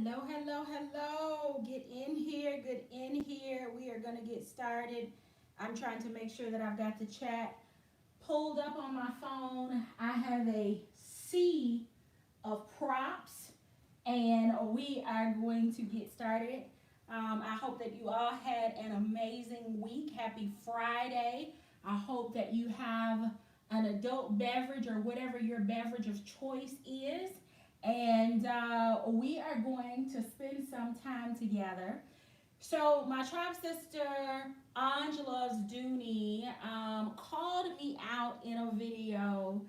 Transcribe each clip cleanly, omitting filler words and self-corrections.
Hello, hello, hello. Get in here, get in here. We are going to get started. I'm trying to make sure that I've got the chat pulled up on my phone. I have a sea of props, and we are going to get started. I hope that you all had an amazing week. Happy Friday. I hope that you have an adult beverage or whatever your beverage of choice is. And we are going to spend some time together. So, my tribe sister, LovesDooney, called me out in a video.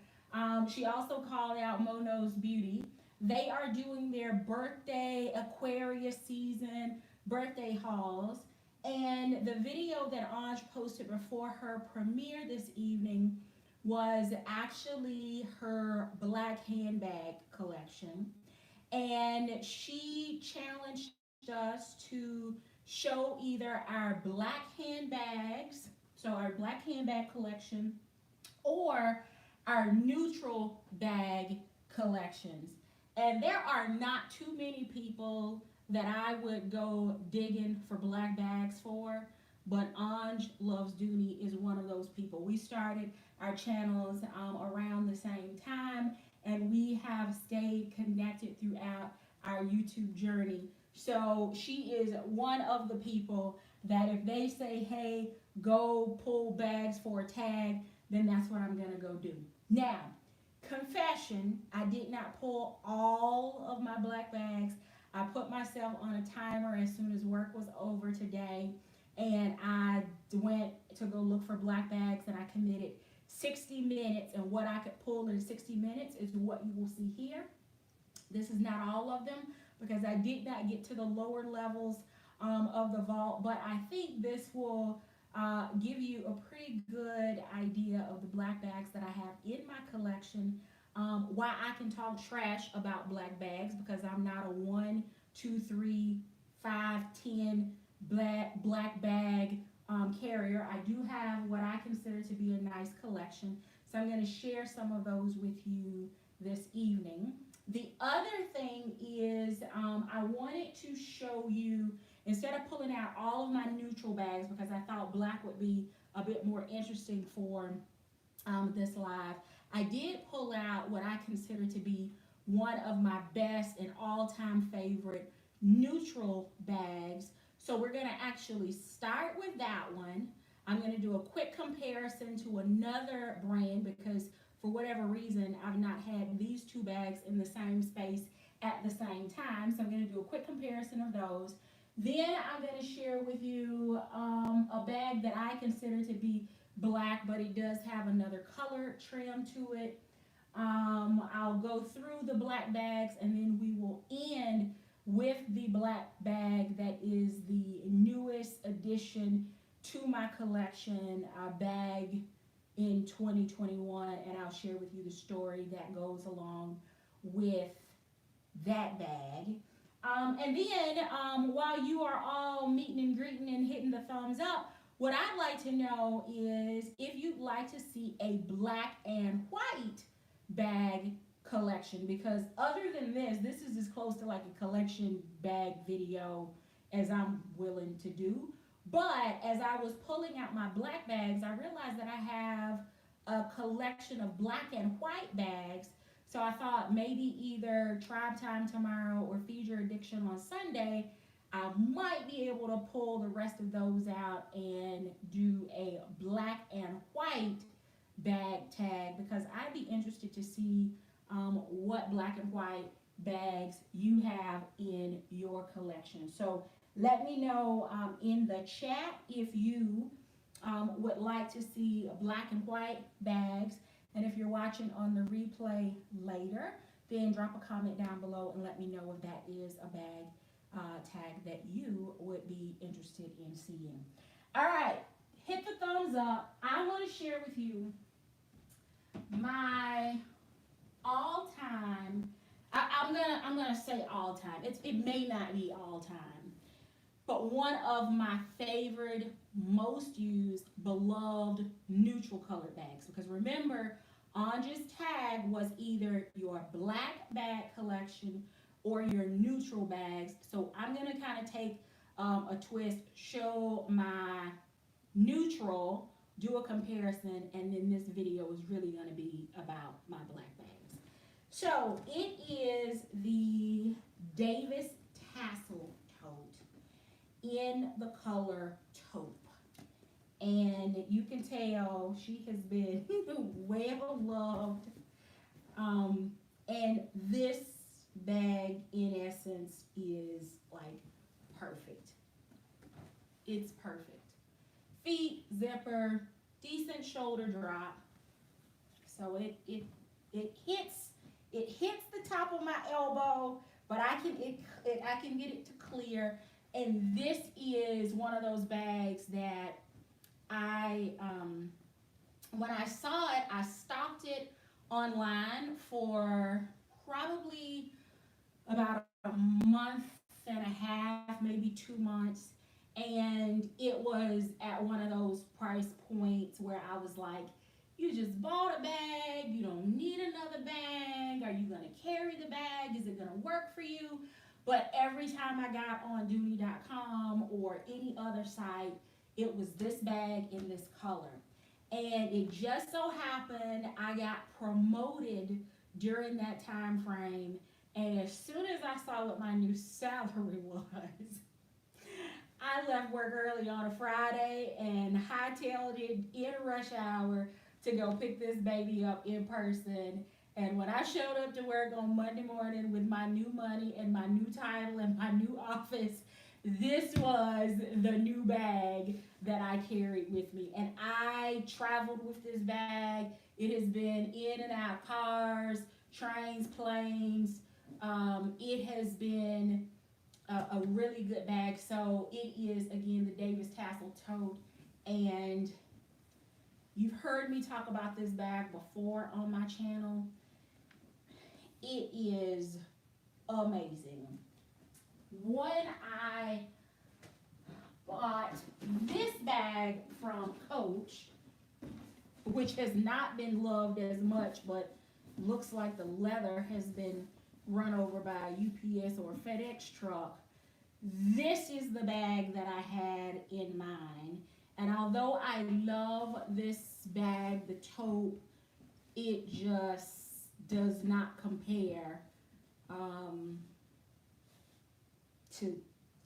She also called out Mono's Beauty. They are doing their birthday Aquarius season birthday hauls. And the video that Anj posted before her premiere this evening was actually her black handbag collection. And she challenged us to show either our black handbags, so our black handbag collection, or our neutral bag collections. And there are not too many people that I would go digging for black bags for, but Anj Loves Dooney is one of those people. We started our channels around the same time, and we have stayed connected throughout our YouTube journey. So she is one of the people that if they say, hey, go pull bags for a tag, then that's what I'm going to go do. Now, confession, I did not pull all of my black bags. I put myself on a timer as soon as work was over today, and I went to go look for black bags, and I committed 60 minutes, and what I could pull in 60 minutes is what you will see here. This is not all of them because I did not get to the lower levels of the vault, but I think this will give you a pretty good idea of the black bags that I have in my collection. Why I can talk trash about black bags because I'm not a 1, 2, 3, 5, 10 black bag carrier. I do have what I consider to be a nice collection, so I'm going to share some of those with you this evening. The other thing is I wanted to show you, instead of pulling out all of my neutral bags because I thought black would be a bit more interesting for this live, I did pull out what I consider to be one of my best and all-time favorite neutral bags. So we're going to actually start with that one. I'm going to do a quick comparison to another brand because for whatever reason, I've not had these two bags in the same space at the same time. So I'm going to do a quick comparison of those. Then I'm going to share with you a bag that I consider to be black, but it does have another color trim to it. I'll go through the black bags, and then we will end with the black bag that is the newest addition to my collection, bag in 2021, and I'll share with you the story that goes along with that bag. And then while you are all meeting and greeting and hitting the thumbs up, what I'd like to know is if you'd like to see a black and white bag collection, because other than this is as close to like a collection bag video as I'm willing to do. But as I was pulling out my black bags, I realized that I have a collection of black and white bags. So I thought maybe either Tribe Time tomorrow or Feed Your Addiction on Sunday, I might be able to pull the rest of those out and do a black and white bag tag because I'd be interested to see what black and white bags you have in your collection. So let me know in the chat if you would like to see black and white bags. And if you're watching on the replay later, then drop a comment down below and let me know if that is a bag tag that you would be interested in seeing. All right, hit the thumbs up. I want to share with you my all-time. I'm gonna say all-time. It may not be all-time, but one of my favorite, most used, beloved neutral colored bags. Because remember, Anja's tag was either your black bag collection or your neutral bags. So I'm gonna kind of take a twist, show my neutral, do a comparison, and then this video is really gonna be about my black bags. So it is the Davis tassel tote in the color taupe. And you can tell she has been well loved. And this bag, in essence, is like perfect. It's perfect. Feet, zipper, decent shoulder drop. So it hits the top of my elbow, but I can get it to clear. And this is one of those bags that when I saw it, I stocked it online for probably about a month and a half, maybe 2 months. And it was at one of those price points where I was like, you just bought a bag, you don't need another bag. Are you going to carry the bag? Is it going to work for you? But every time I got on Dooney.com or any other site, it was this bag in this color. And it just so happened I got promoted during that time frame. And as soon as I saw what my new salary was, I left work early on a Friday and hightailed it in rush hour to go pick this baby up in person. And when I showed up to work on Monday morning with my new money and my new title and my new office, this was the new bag that I carried with me. And I traveled with this bag. It has been in and out cars, trains, planes. It has been a really good bag. So it is, again, the Davis tassel tote. And you've heard me talk about this bag before on my channel. It is amazing. When I bought this bag from Coach, which has not been loved as much, but looks like the leather has been run over by a UPS or FedEx truck, this is the bag that I had in mind. And although I love this bag, the taupe, it just does not compare to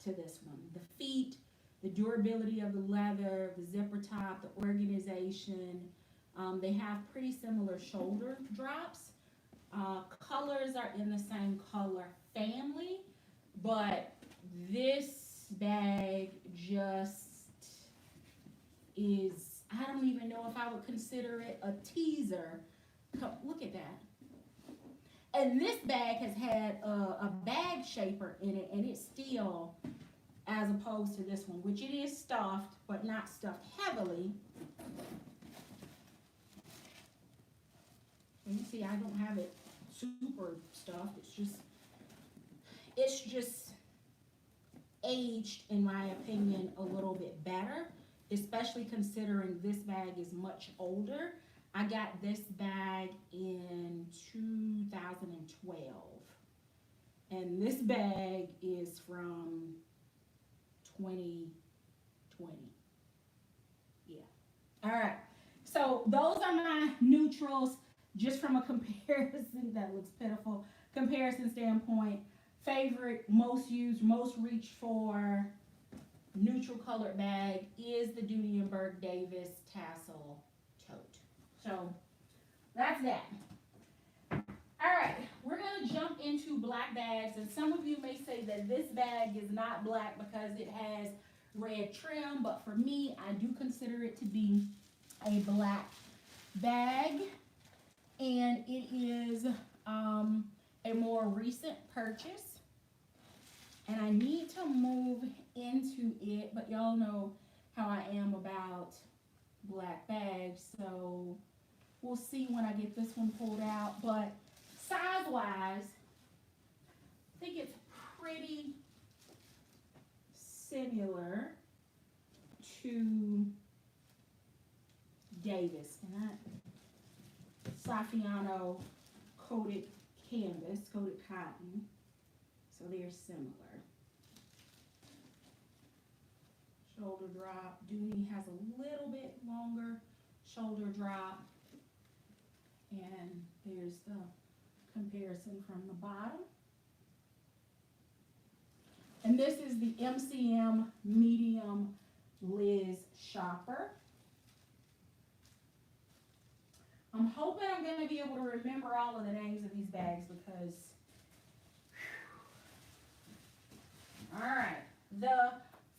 this one. The feet, the durability of the leather, the zipper top, the organization. They have pretty similar shoulder drops. Colors are in the same color family, but this bag just is, I don't even know if I would consider it a teaser. Look at that. And this bag has had a bag shaper in it, and it's still, as opposed to this one, which it is stuffed, but not stuffed heavily. And you see, I don't have it super stuffed. It's just aged, in my opinion, a little bit better, especially considering this bag is much older. I got this bag in 2012, and this bag is from 2020. Yeah. All right. So those are my neutrals, just from a comparison, that looks pitiful, comparison standpoint. Favorite, most used, most reached for neutral colored bag is the Dooney & Davis tassel tote. So that's that. All right, we're gonna jump into black bags, and some of you may say that this bag is not black because it has red trim, but for me, I do consider it to be a black bag, and it is a more recent purchase, and I need to move into it, but y'all know how I am about black bags, so we'll see when I get this one pulled out. But size-wise, I think it's pretty similar to Davis. And that Saffiano coated canvas, coated cotton. So they're similar. Shoulder drop. Dooney has a little bit longer shoulder drop. And there's the comparison from the bottom. And this is the MCM Medium Liz Shopper. I'm hoping I'm going to be able to remember all of the names of these bags because, all right, the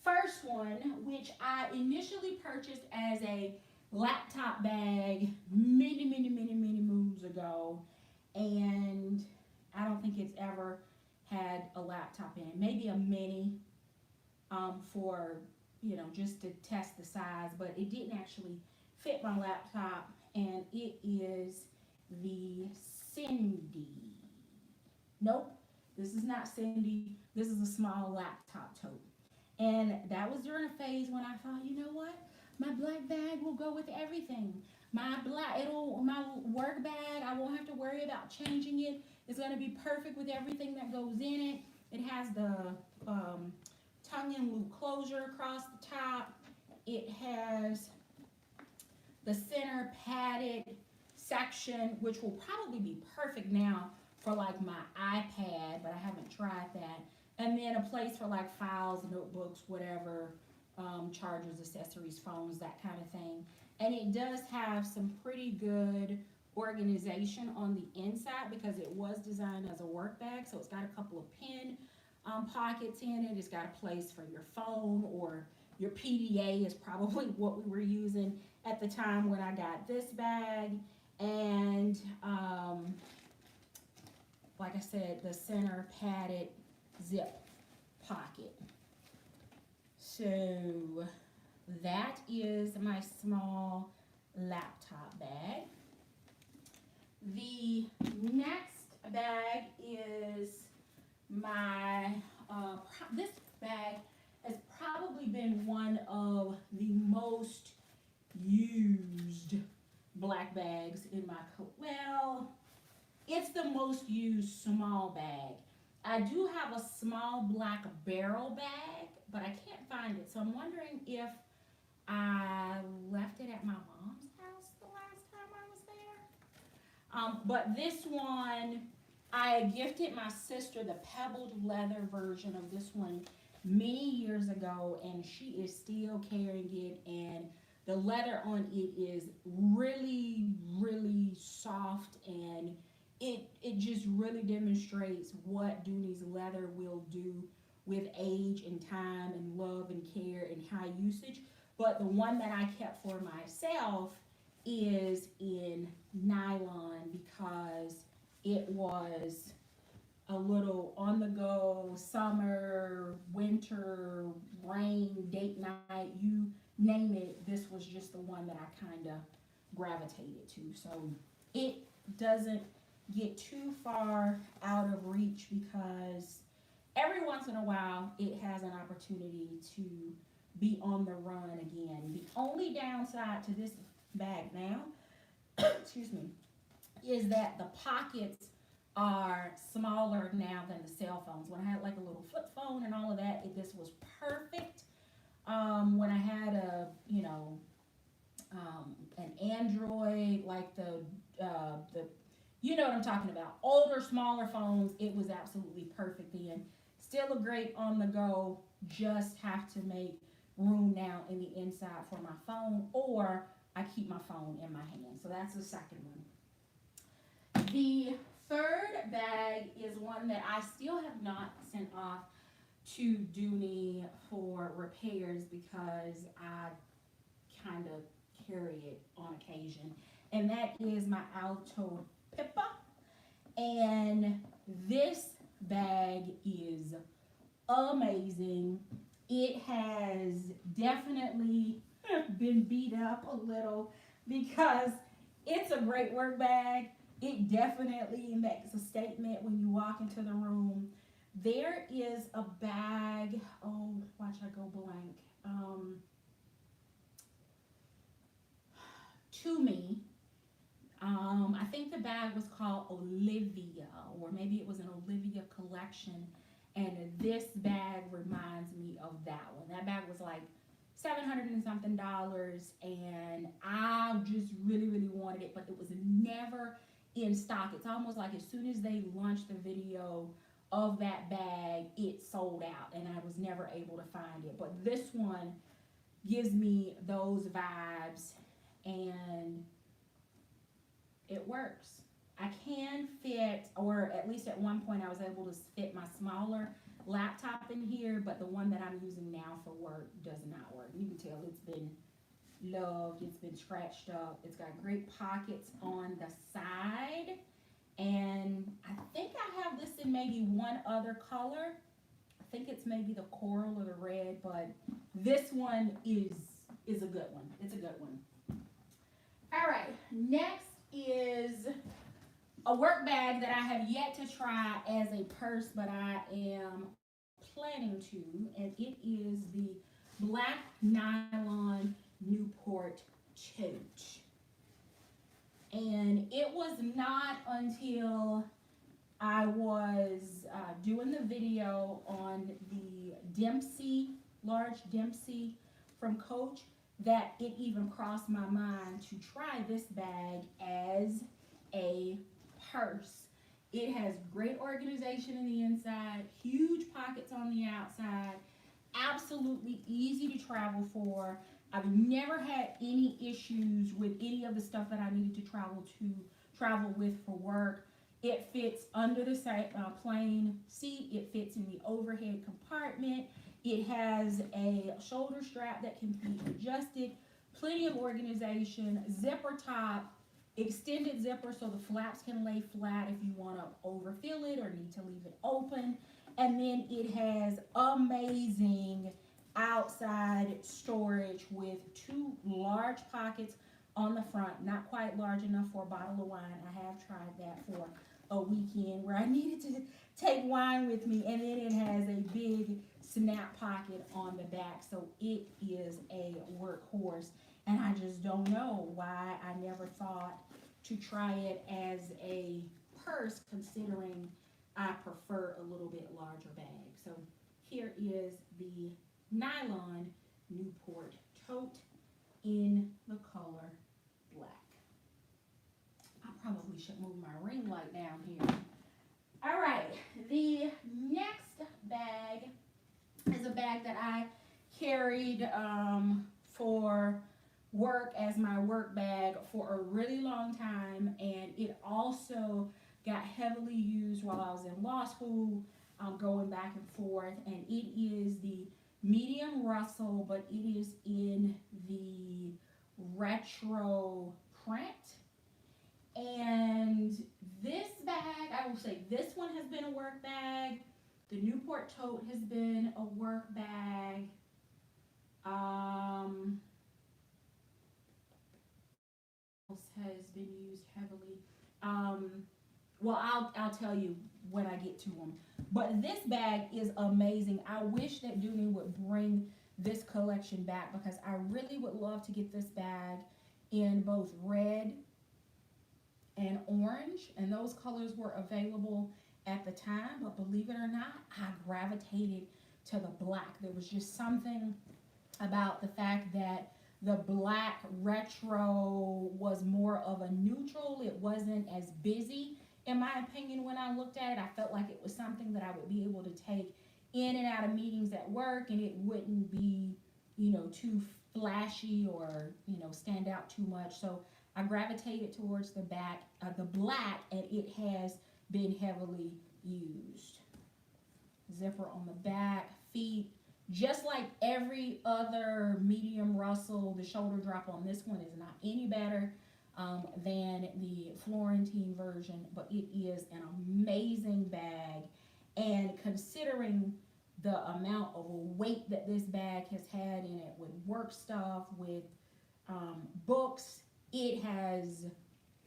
first one, which I initially purchased as a laptop bag many moons ago, and I don't think it's ever had a laptop in it. Maybe a mini for, you know, just to test the size, but it didn't actually fit my laptop, and it is the Cindy. Nope, this is not Cindy. This is a small laptop tote. And that was during a phase when I thought, you know what? My black bag will go with everything. My work bag, I won't have to worry about changing it. It's going to be perfect with everything that goes in it. It has the tongue and loop closure across the top. It has the center padded section, which will probably be perfect now for like my iPad, but I haven't tried that. And then a place for like files, notebooks, whatever, chargers, accessories, phones, that kind of thing. And it does have some pretty good organization on the inside because it was designed as a work bag. So it's got a couple of pen pockets in it. It's got a place for your phone, or your PDA is probably what we were using at the time when I got this bag. And like I said, the center padded zip pocket. So that is my small laptop bag. The next bag is my, this bag has probably been one of the most used black bags in my, well, it's the most used small bag. I do have a small black barrel bag, but I can't find it. So I'm wondering if I left it at my mom's house the last time I was there. But this one, I gifted my sister the pebbled leather version of this one many years ago, and she is still carrying it, and the leather on it is really soft, and it just really demonstrates what Dooney's leather will do with age and time and love and care and high usage. But the one that I kept for myself is in nylon because it was a little on the go, summer, winter, rain, date night, you name it. This was just the one that I kind of gravitated to. So it doesn't get too far out of reach because every once in a while it has an opportunity to be on the run again. The only downside to this bag now, excuse me, is that the pockets are smaller now than the cell phones. When I had like a little flip phone and all of that, this was perfect. When I had a, you know, an Android, like the you know what I'm talking about, older, smaller phones, it was absolutely perfect then. Still a great on the go, just have to make room now in the inside for my phone, or I keep my phone in my hand. So that's the second one. The third bag is one that I still have not sent off to Dooney for repairs because I kind of carry it on occasion, and that is my Alto Pippa. And this bag is amazing. It has definitely been beat up a little because it's a great work bag. It definitely makes a statement when you walk into the room. There is a bag, oh, watch I go blank, to me. I think the bag was called Olivia, or maybe it was an Olivia collection, And this bag reminds me of that one. That bag was like $700 and something, and I just really, really wanted it, but it was never in stock. It's almost like as soon as they launched the video of that bag, it sold out, and I was never able to find it. But this one gives me those vibes, and it works. I can fit, or at least at one point I was able to fit my smaller laptop in here, but the one that I'm using now for work does not work. You can tell it's been loved, it's been scratched up. It's got great pockets on the side, and I think I have this in maybe one other color. I think it's maybe the coral or the red, but this one is a good one. It's a good one. All right, next is a work bag that I have yet to try as a purse, but I am planning to, and it is the black nylon Newport tote. And it was not until I was doing the video on the Dempsey, large Dempsey from Coach, that it even crossed my mind to try this bag as a purse. It has great organization in the inside, huge pockets on the outside, absolutely easy to travel for. I've never had any issues with any of the stuff that I needed to travel with for work. It fits under the plain seat. It fits in the overhead compartment. It has a shoulder strap that can be adjusted, plenty of organization, zipper top, extended zipper so the flaps can lay flat if you want to overfill it or need to leave it open. And then it has amazing outside storage with two large pockets on the front, not quite large enough for a bottle of wine. I have tried that for a weekend where I needed to take wine with me. And then it has a big snap pocket on the back, so it is a workhorse. And I just don't know why I never thought to try it as a purse, considering I prefer a little bit larger bag. So here is the nylon Newport tote in the color black. I probably should move my ring light down here. All right, the next bag is a bag that I carried for work as my work bag for a really long time, and it also got heavily used while I was in law school, going back and forth. And it is the medium Russell, but it is in the retro print. And this bag, I will say this one has been a work bag. The Newport tote has been a work bag. Has been used heavily. Well, I'll tell you when I get to them. But this bag is amazing. I wish that Dooney would bring this collection back, because I really would love to get this bag in both red and orange, and those colors were available at the time. But believe it or not, I gravitated to the black. There was just something about the fact that the black retro was more of a neutral. It wasn't as busy, in my opinion, when I looked at it. I felt like it was something that I would be able to take in and out of meetings at work, and it wouldn't be, too flashy or, stand out too much. So I gravitated towards the black, and it has been heavily used. Zipper on the back, feet. Just like every other medium Russell, the shoulder drop on this one is not any better than the Florentine version, but it is an amazing bag. And considering the amount of weight that this bag has had in it, with work stuff, with books, it has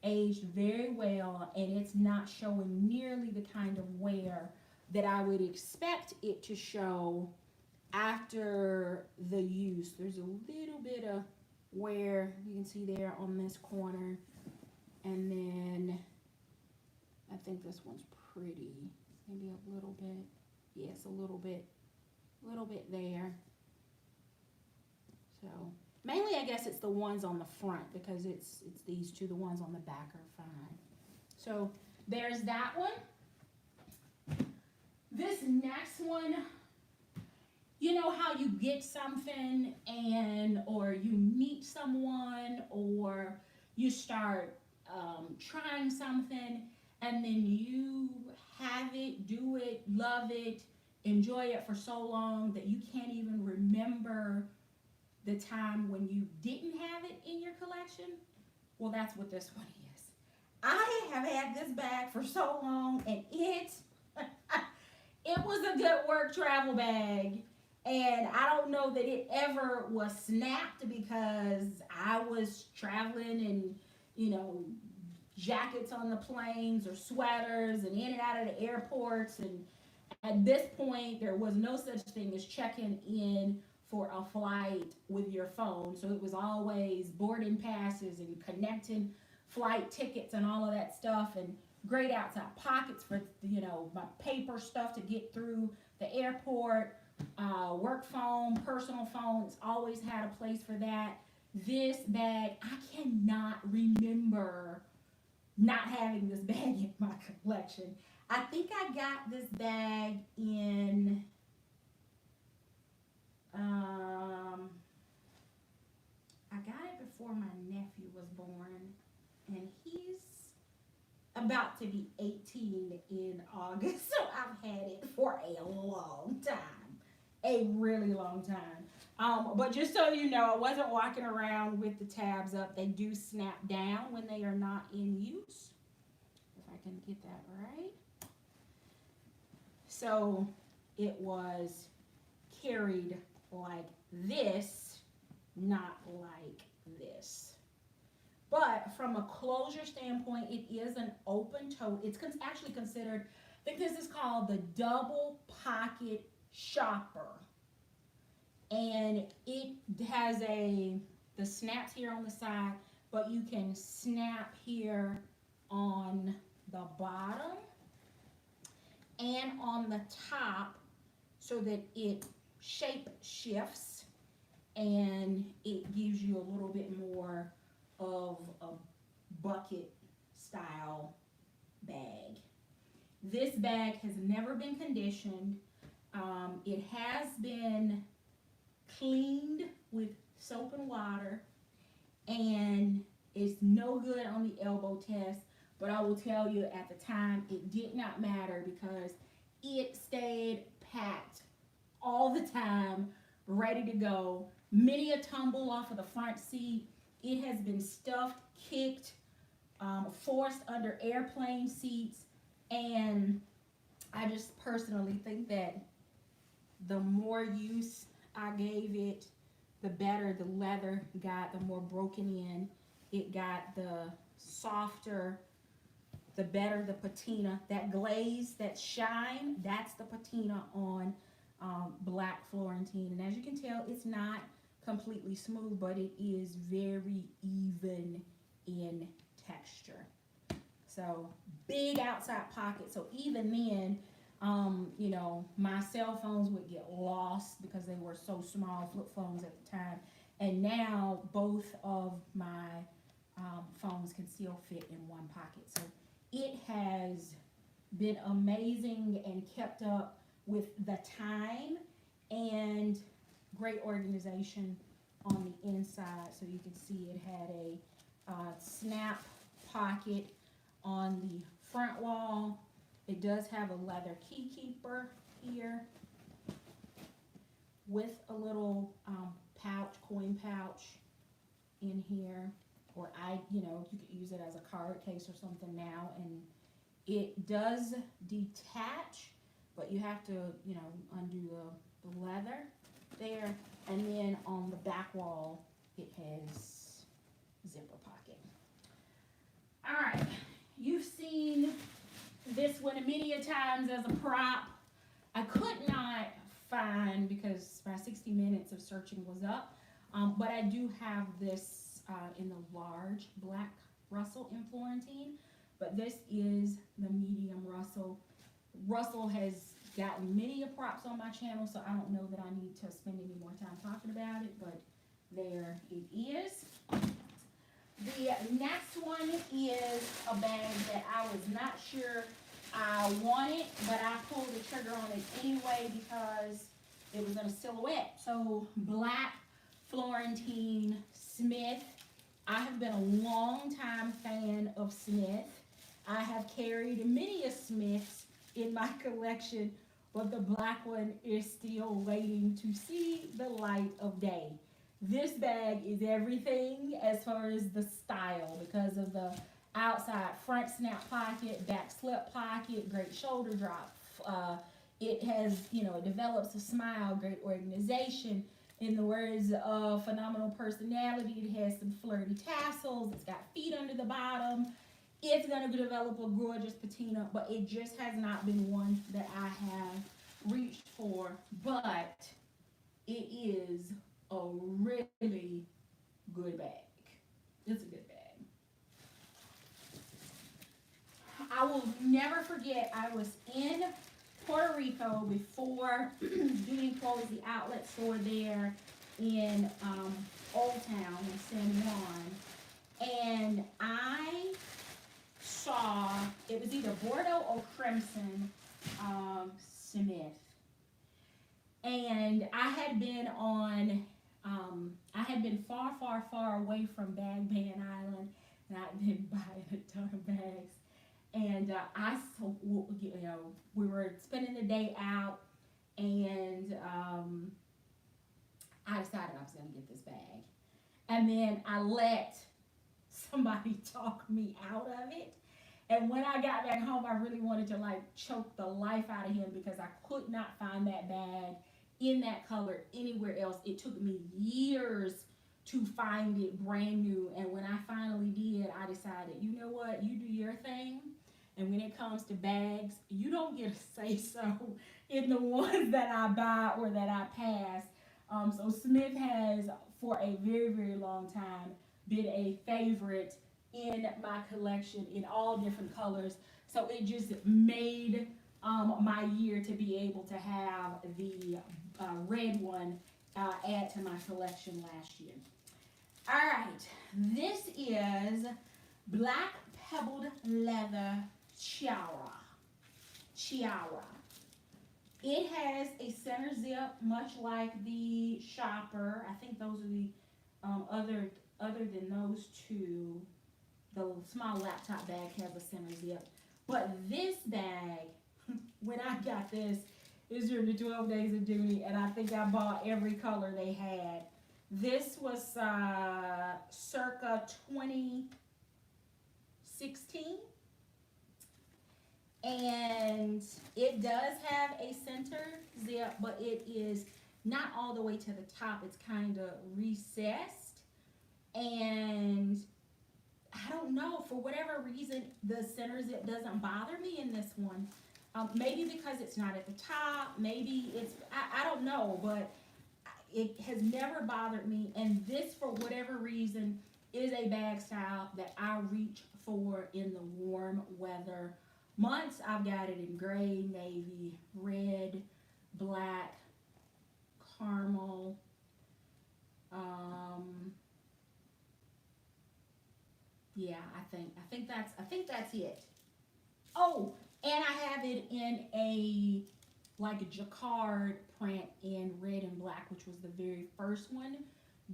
aged very well, and it's not showing nearly the kind of wear that I would expect it to show after the use. There's a little bit of wear you can see there on this corner, and then I think this one's pretty, maybe a little bit Yes, a little bit there. So mainly, I guess it's the ones on the front because it's these two. The ones on the back are fine. So there's that one. This next one, you know how you get something and or you meet someone or you start trying something and then you have it, do it, love it, enjoy it for so long that you can't even remember the time when you didn't have it in your collection. Well, that's what this one is. I have had this bag for so long, and it was a good work travel bag. And I don't know that it ever was snapped because I was traveling and, you know, jackets on the planes or sweaters and in and out of the airports. And at this point, there was no such thing as checking in for a flight with your phone. So it was always boarding passes and connecting flight tickets and all of that stuff, and great outside pockets for, you know, my paper stuff to get through the airport. Work phone, personal phone, it's always had a place for that. This bag, I cannot remember not having this bag in my collection. I think I got this bag in I got it before my nephew was born, and he's about to be 18 in August, so I've had it for a long time, a really long time. But just so you know, I wasn't walking around with the tabs up. They do snap down when they are not in use, if I can get that right. So it was carried like this, not like this. But from a closure standpoint, it is an open tote. It's actually considered, I think this is called the double pocket shopper. And it has the snaps here on the side, but you can snap here on the bottom and on the top so that it shape shifts and it gives you a little bit more of a bucket style bag. This bag has never been conditioned. It has been cleaned with soap and water, and it's no good on the elbow test, but I will tell you at the time it did not matter because it stayed packed all the time, ready to go. Many a tumble off of the front seat. It has been stuffed, kicked, forced under airplane seats, and I just personally think that the more use I gave it, the better the leather got, the more broken in it got, the softer, the better the patina. That glaze, that shine, that's the patina on black Florentine. And as you can tell, it's not completely smooth, but it is very even in texture. So big outside pocket. So even then, you know, my cell phones would get lost because they were so small, flip phones at the time. And now both of my phones can still fit in one pocket. So it has been amazing and kept up with the time, and great organization on the inside. So you can see it had a snap pocket on the front wall. It does have a leather key keeper here with a little pouch, coin pouch in here, or you could use it as a card case or something now. And it does detach, but you have to, undo the leather there. And then on the back wall, it has zipper pocket. All right, you've seen this one many a times as a prop. I could not find, because my 60 minutes of searching was up, but I do have this in the large black Russell in Florentine, but this is the medium Russell. Russell has gotten many props on my channel, so I don't know that I need to spend any more time talking about it, but there it is. The next one is a bag that I was not sure I wanted, but I pulled the trigger on it anyway because it was in a silhouette. So black Florentine Smith. I have been a long time fan of Smith. I have carried many a Smiths in my collection, but the black one is still waiting to see the light of day. This bag is everything as far as the style because of the outside front snap pocket, back slip pocket, great shoulder drop. It has, it develops a smile, great organization. In the words of phenomenal personality, it has some flirty tassels. It's got feet under the bottom. It's going to develop a gorgeous patina, but it just has not been one that I have reached for. But it is a really good bag. It's a good bag. I will never forget, I was in Puerto Rico before Dooney closed the outlet store there in Old Town in San Juan. And I saw, it was either Bordeaux or Crimson Smith. And I had been far, far, far away from Bag Ban Island, and I'd been buying a ton of bags. And we were spending the day out, and I decided I was going to get this bag. And then I let somebody talk me out of it. And when I got back home, I really wanted to choke the life out of him because I could not find that bag in that color anywhere else. It took me years to find it brand new. And when I finally did, I decided, you know what, you do your thing. And when it comes to bags, you don't get a say-so in the ones that I buy or that I pass. So Smith has, for a very, very long time, been a favorite in my collection in all different colors. So it just made my year to be able to have the red one add to my collection last year. All right, this is Black Pebbled Leather Chiara. It has a center zip, much like the Shopper. I think those are the other than those two. The small laptop bag has a center zip. But this bag, when I got this, is during the 12 days of Dooney, and I think I bought every color they had. This was circa 2016. And it does have a center zip, but it is not all the way to the top. It's kind of recessed. And I don't know, for whatever reason, the center zip doesn't bother me in this one. Maybe because it's not at the top. Maybe it's, I don't know, but it has never bothered me. And this, for whatever reason, is a bag style that I reach for in the warm weather months. I've got it in gray, navy, red, black, caramel, yeah, I think that's it. Oh, and I have it in a jacquard print in red and black, which was the very first one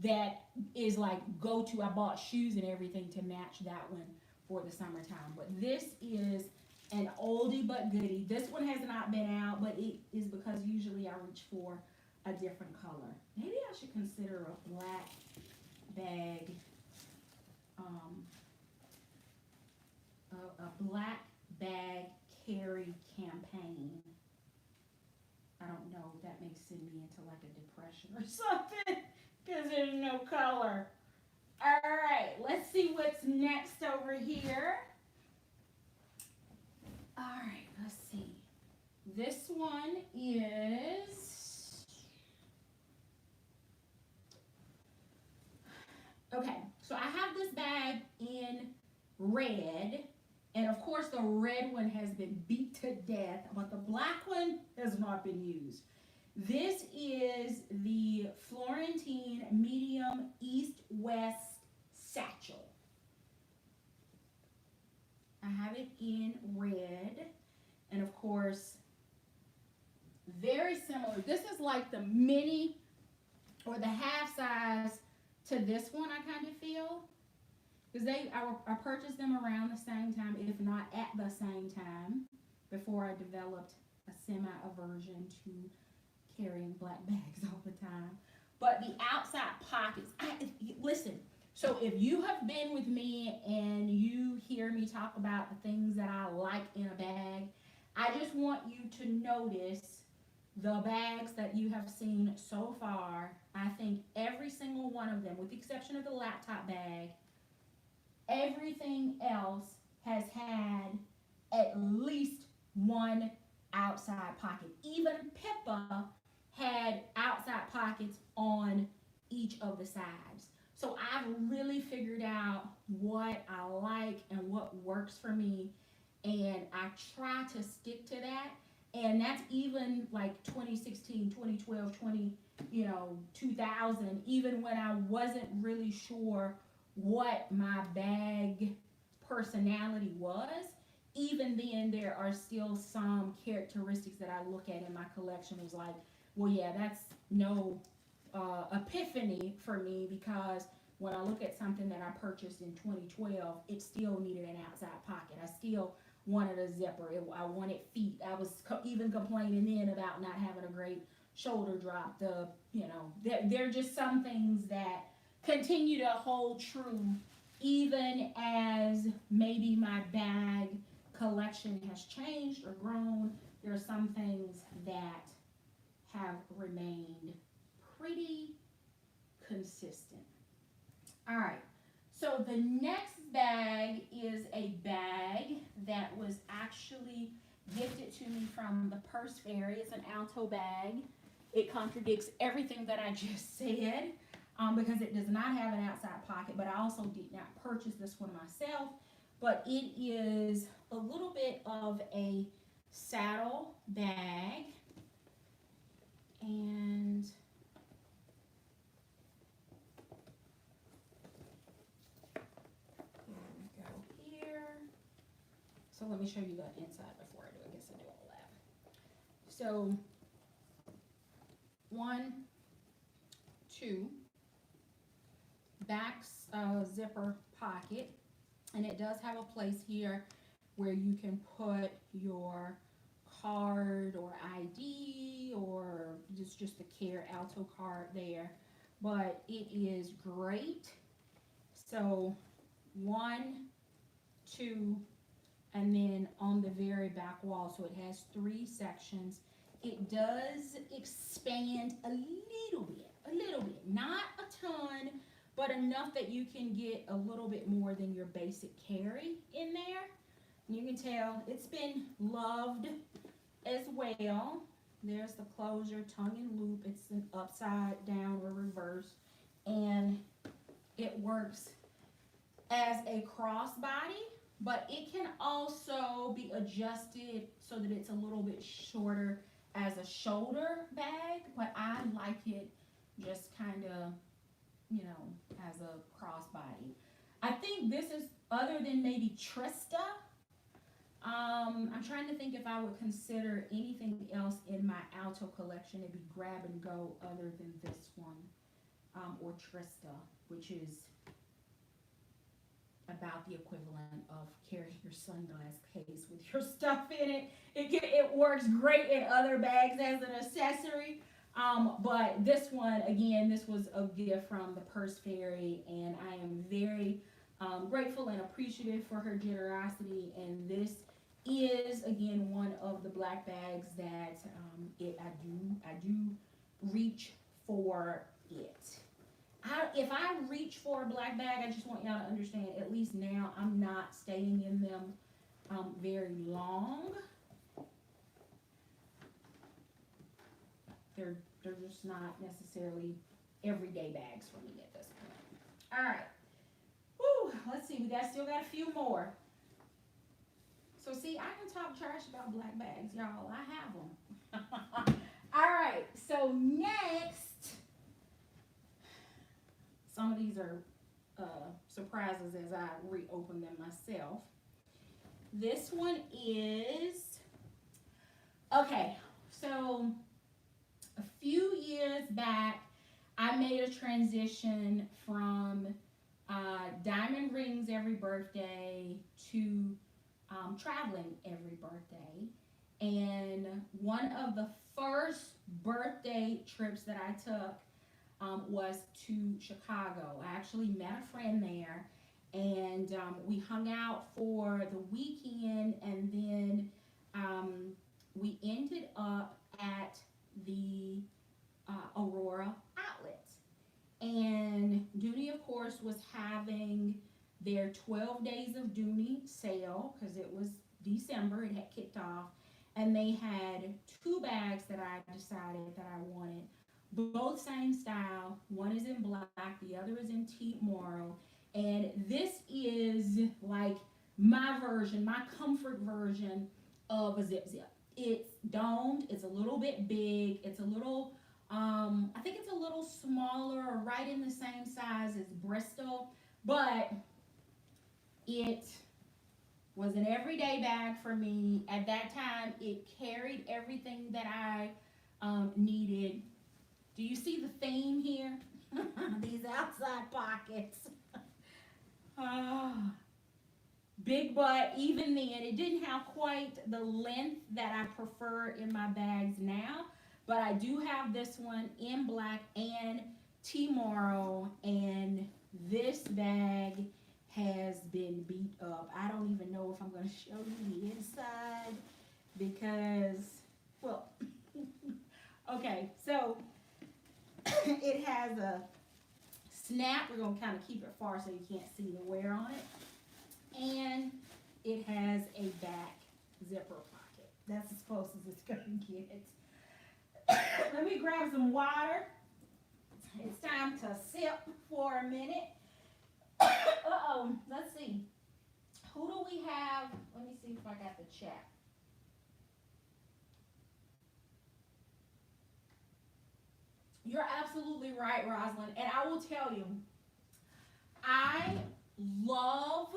that is go-to. I bought shoes and everything to match that one for the summertime. But this is an oldie but goodie. This one has not been out, but it is because usually I reach for a different color. Maybe I should consider a black bag, a black bag carry campaign. I don't know, that may send me into a depression or something because there's no color. All right, let's see what's next over here. All right, let's see. This one is, okay, so I have this bag in red, and of course course, the red one has been beat to death, but the black one has not been used. This is the Florentine Medium East-West Satchel. I have it in red, and of course, very similar. This is like the mini or the half size to this one, I kind of feel. Because I purchased them around the same time, if not at the same time, before I developed a semi-aversion to carrying black bags all the time. But the outside pockets, listen, so if you have been with me and you hear me talk about the things that I like in a bag, I just want you to notice the bags that you have seen so far. I think every single one of them, with the exception of the laptop bag, everything else has had at least one outside pocket. Even Pippa had outside pockets on each of the sides. So I've really figured out what I like and what works for me, and I try to stick to that. And that's even like 2016, 2012, 2000, even when I wasn't really sure what my bag personality was. Even then, there are still some characteristics that I look at in my collection was like, well, yeah, that's no epiphany for me, because when I look at something that I purchased in 2012, it still needed an outside pocket. I still wanted a zipper. I wanted feet. I was even complaining then about not having a great shoulder drop. There are just some things that continue to hold true even as maybe my bag collection has changed or grown. There are some things that have remained pretty consistent. All right, so the next bag is a bag that was actually gifted to me from the Purse Fairy. It's an Alto bag. It contradicts everything that I just said, because it does not have an outside pocket, but I also did not purchase this one myself. But it is a little bit of a saddle bag, and here we go here. So let me show you the inside before I do. I guess I do all that. So 1, 2, back zipper pocket, and it does have a place here where you can put your card or ID, or just the Care Alto card there. But it is great. So 1, 2, and then on the very back wall, so it has 3 sections. It does expand a little bit, not a ton, but enough that you can get a little bit more than your basic carry in there. You can tell it's been loved as well. There's the closure, tongue and loop. It's an upside down or reverse, and it works as a crossbody, but it can also be adjusted so that it's a little bit shorter as a shoulder bag, but I like it just kind of, as a crossbody. I think this is, other than maybe Trista, I'm trying to think if I would consider anything else in my Alto collection to be grab and go other than this one, or Trista, which is about the equivalent of carrying your sunglass case with your stuff in it. It works great in other bags as an accessory. But this one, again, this was a gift from the Purse Fairy, and I am very grateful and appreciative for her generosity. And this is, again, one of the black bags that I do reach for it. If I reach for a black bag, I just want y'all to understand, at least now, I'm not staying in them very long. They're just not necessarily everyday bags for me at this point. All right. Woo, let's see. We still got a few more. See, I can talk trash about black bags, y'all. I have them. All right, so next, some of these are surprises as I reopen them myself. This one is, okay, so a few years back, I made a transition from diamond rings every birthday to traveling every birthday. And one of the first birthday trips that I took was to Chicago. I actually met a friend there, and we hung out for the weekend, and then we ended up at the Aurora outlet. And Dooney, of course, was having their 12 days of Dooney sale because it was December, it had kicked off. And they had two bags that I decided that I wanted. Both same style. One is in black, the other is in teak morrow. And this is like my version, my comfort version of a zip zip. It's domed, it's a little bit big, it's a little I think it's a little smaller or right in the same size as Bristol, but it was an everyday bag for me. At that time, it carried everything that I needed. Do you see the theme here? These outside pockets. Big butt, even then, it didn't have quite the length that I prefer in my bags now. But I do have this one in black and tomorrow, and this bag has been beat up. I don't even know if I'm going to show you the inside because, well, okay, so it has a snap. We're going to kind of keep it far so you can't see the wear on it. And it has a back zipper pocket. That's as close as it's going to get. Let me grab some water. It's time to sip for a minute. Uh-oh, let's see. Who do we have? Let me see if I got the chat. You're absolutely right, Rosalind. And I will tell you, I love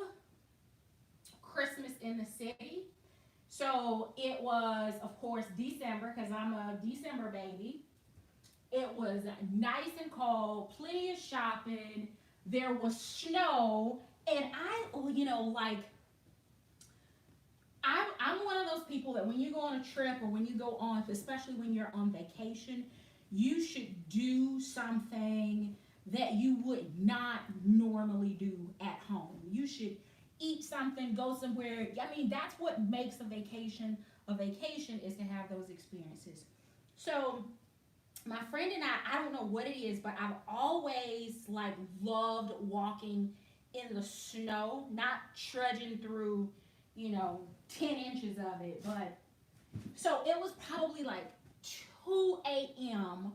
Christmas in the city. So it was, of course, December because I'm a December baby. It was nice and cold, plenty of shopping. There was snow. And I'm one of those people that when you go on a trip or when you go on, especially when you're on vacation, you should do something that you would not normally do at home. You should eat something, go somewhere. I mean, that's what makes a vacation is to have those experiences. So my friend and I don't know what it is, but I've always loved walking in the snow, not trudging through, 10 inches of it. But so it was probably 2 a.m.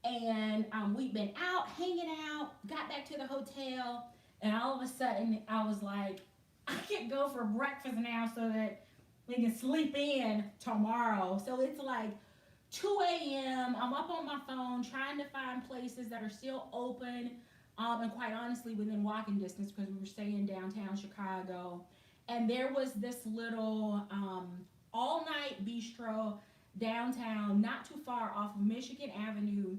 and we'd been out hanging out, got back to the hotel, and all of a sudden I was like, I can go for breakfast now so that we can sleep in tomorrow. So it's 2 a.m. I'm up on my phone trying to find places that are still open and quite honestly within walking distance because we were staying downtown Chicago. And there was this little all-night bistro downtown, not too far off of Michigan Avenue.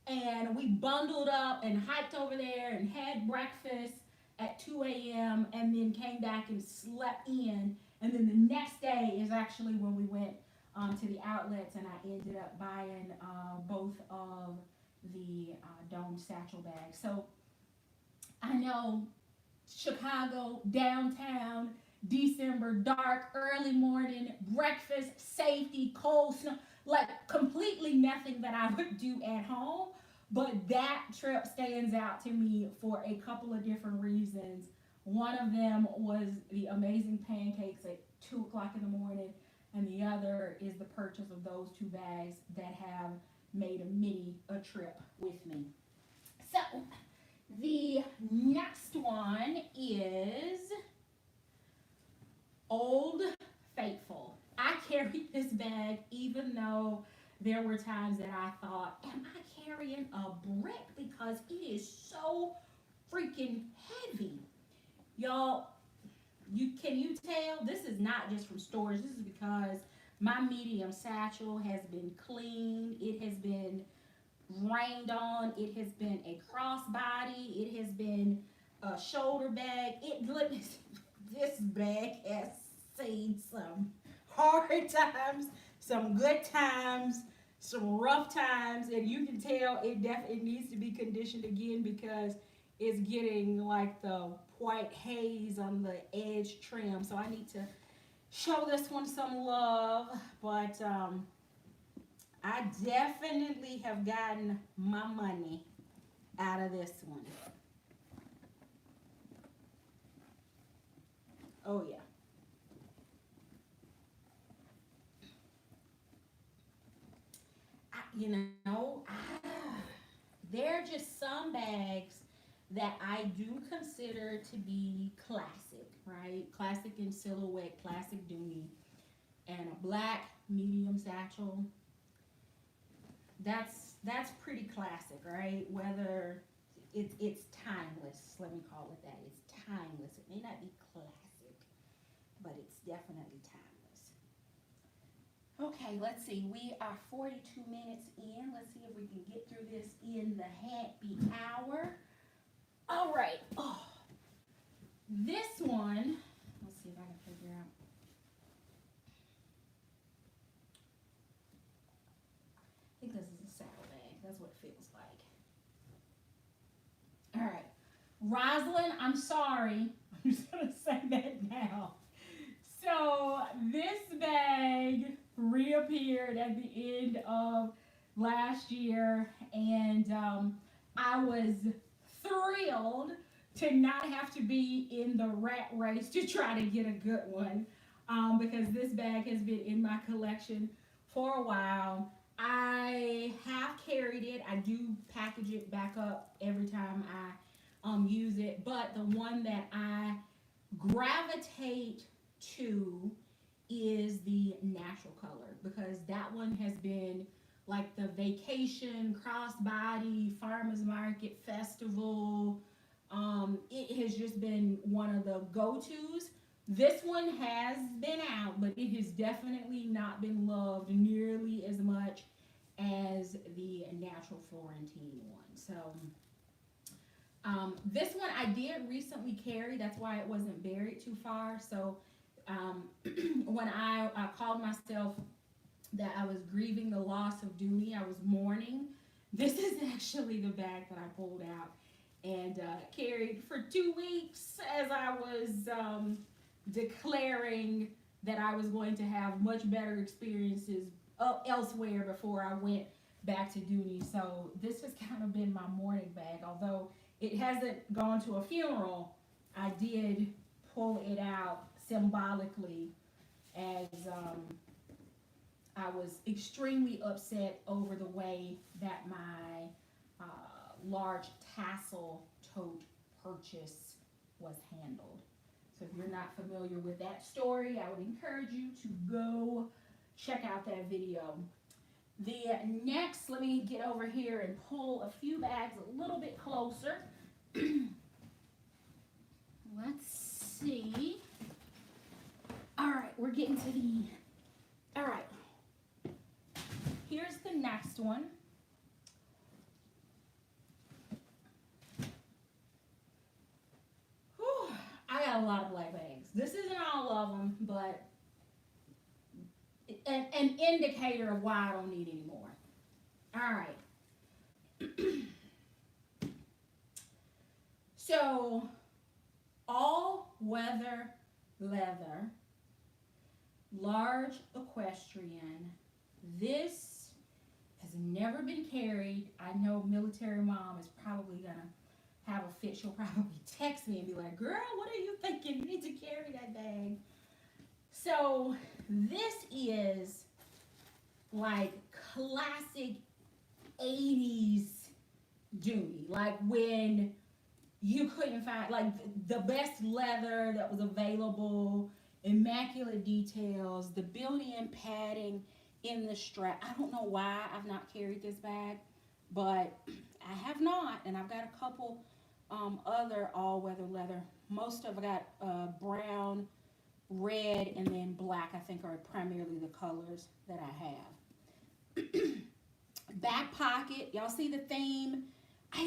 And we bundled up and hiked over there and had breakfast at 2 a.m. and then came back and slept in. And then the next day is actually when we went to the outlets, and I ended up buying both of the domed satchel bags. So I know Chicago, downtown, December, dark, early morning, breakfast, safety, cold snow, completely nothing that I would do at home. But that trip stands out to me for a couple of different reasons. One of them was the amazing pancakes at 2 o'clock in the morning, and the other is the purchase of those two bags that have made a trip with me. So, the next one is Old Faithful. bag, even though there were times that I thought, am I carrying a brick? Because it is so freaking heavy. Y'all, can you tell? This is not just from storage. This is because my medium satchel has been cleaned. It has been rained on. It has been a crossbody. It has been a shoulder bag. This bag has seen some hard times, some good times, some rough times, and you can tell it needs to be conditioned again because it's getting like the white haze on the edge trim. So I need to show this one some love, but I definitely have gotten my money out of this one. Oh yeah. There are just some bags that I do consider to be classic, right? Classic in silhouette, classic Dooney, and a black medium satchel. That's pretty classic, right? Whether it's timeless. Let me call it that. It's timeless. It may not be classic, but it's definitely timeless. Okay, let's see. We are 42 minutes in. Let's see if we can get through this in the happy hour. All right. Oh, this one. Let's see if I can figure out. I think this is a saddlebag. That's what it feels like. All right. Rosalind, I'm sorry. I'm just going to say that now. So this bag reappeared at the end of last year, and I was thrilled to not have to be in the rat race to try to get a good one, because this bag has been in my collection for a while. I have carried it. I do package it back up every time I use it, but the one that I gravitate to is the natural color, because that one has been like the vacation, crossbody, farmers market, festival. It has just been one of the go-tos. This one has been out, but it has definitely not been loved nearly as much as the natural Florentine one. So this one I did recently carry. That's why it wasn't buried too far. So when I called myself that I was grieving the loss of Dooney, I was mourning. This is actually the bag that I pulled out and carried for 2 weeks as I was declaring that I was going to have much better experiences elsewhere before I went back to Dooney. So this has kind of been my mourning bag. Although it hasn't gone to a funeral, I did pull it out symbolically as I was extremely upset over the way that my large tassel tote purchase was handled. So if you're not familiar with that story, I would encourage you to go check out that video. The next, let me get over here and pull a few bags a little bit closer. Let's see. All right, we're getting to the, all right. Here's the next one. Whew, I got a lot of black bags. This isn't all of them, but an indicator of why I don't need any more. All right. So, all weather leather, large equestrian. This has never been carried. I know military mom is probably gonna have a fit. She'll probably text me and be like, girl, what are you thinking? You need to carry that bag. So this is like classic 80s Dooney. Like when you couldn't find like the best leather that was available. immaculate details, the built-in padding in the strap. I don't know why I've not carried this bag, but I have not, and I've got a couple other all-weather leather. Most of I got brown, red, and then black, I think, are primarily the colors that I have. Back pocket, y'all see the theme?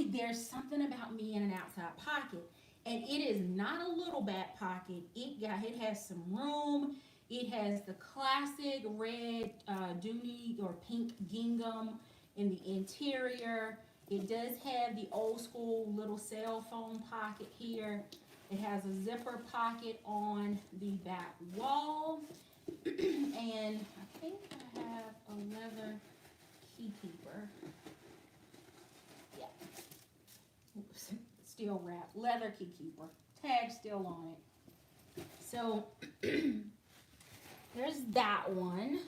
There's something about me in an outside pocket, and it is not a little back pocket. It has some room. It has the classic red Dooney or pink gingham in the interior. It does have the old school little cell phone pocket here. It has a zipper pocket on the back wall. And I think I have a leather key keeper. Yeah. Oops. Still wrapped. Leather key keeper. Tag still on it. So there's that one.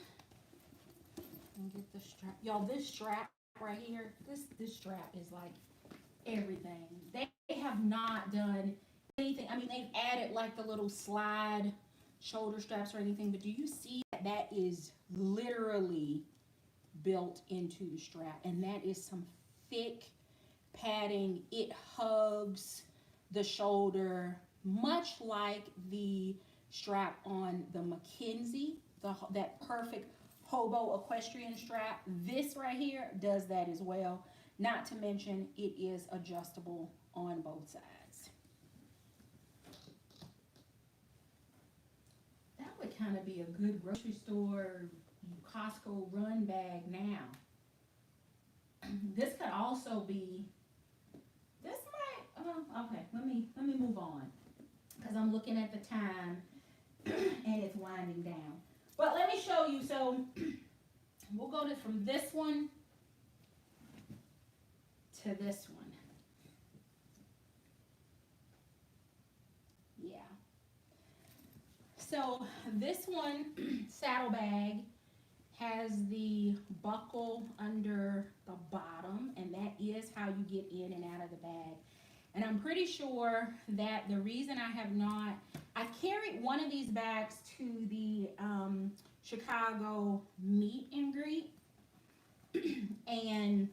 And get the strap. Y'all, this strap right here, this strap is like everything. They have not done anything. I mean, they've added like the little slide shoulder straps or anything, but do you see that is literally built into the strap? And that is some thick padding. It hugs the shoulder, much like the strap on the Mackenzie, that perfect hobo equestrian strap. This right here does that as well. Not to mention it is adjustable on both sides. That would kind of be a good grocery store, Costco run bag now. This could also be, this might, okay, let me move on, because I'm looking at the time and it's winding down. But let me show you. So we'll go from this one to this one. Yeah. So this one, saddlebag, has the buckle under the bottom, and that is how you get in and out of the bag. And I'm pretty sure that the reason I have not, I carried one of these bags to the Chicago meet and greet, and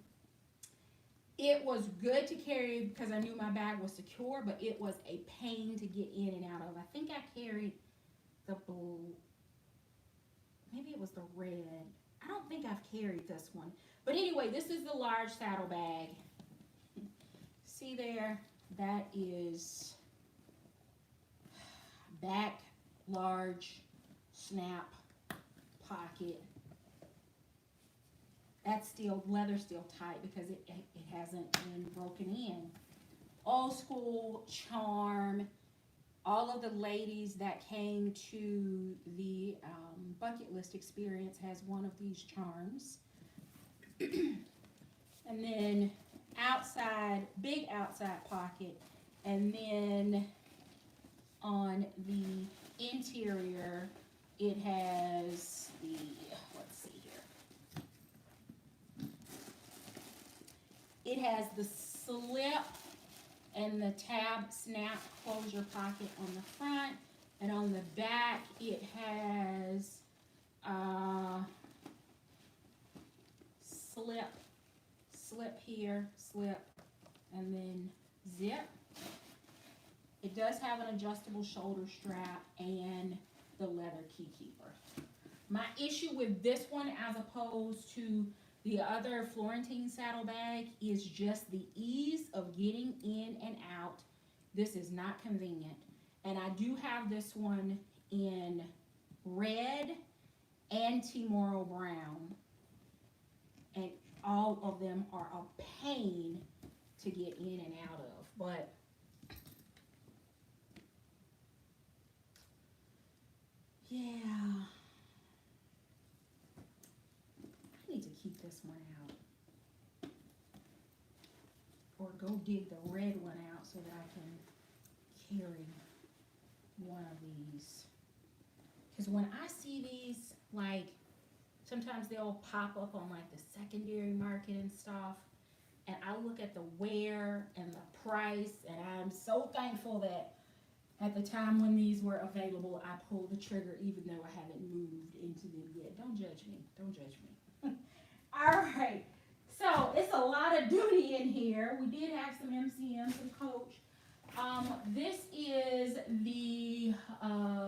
it was good to carry because I knew my bag was secure, but it was a pain to get in and out of. I think I carried the blue, maybe it was the red. I don't think I've carried this one. But anyway, this is the large saddlebag. See there, that is back, large, snap, pocket. That's still, leather still tight because it hasn't been broken in. Old school charm. All of the ladies that came to the bucket list experience has one of these charms. And then outside, big outside pocket. And then on the interior, it has the, let's see here. It has the slip and the tab snap closure pocket on the front, and on the back it has slip here, slip, and then zip. It does have an adjustable shoulder strap and the leather key keeper. My issue with this one as opposed to the other Florentine saddlebag is just the ease of getting in and out. This is not convenient. And I do have this one in red and Timoro brown. And all of them are a pain to get in and out of. But yeah, I need to keep this one out. Or go dig the red one out so that I can carry one of these. Because when I see these, like, sometimes they'll pop up on like the secondary market and stuff, and I look at the wear and the price, and I'm so thankful that At the time when these were available, I pulled the trigger even though I haven't moved into them yet. Don't judge me. Don't judge me. All right. So it's a lot of Dooney in here. We did have some MCM, some Coach. This is the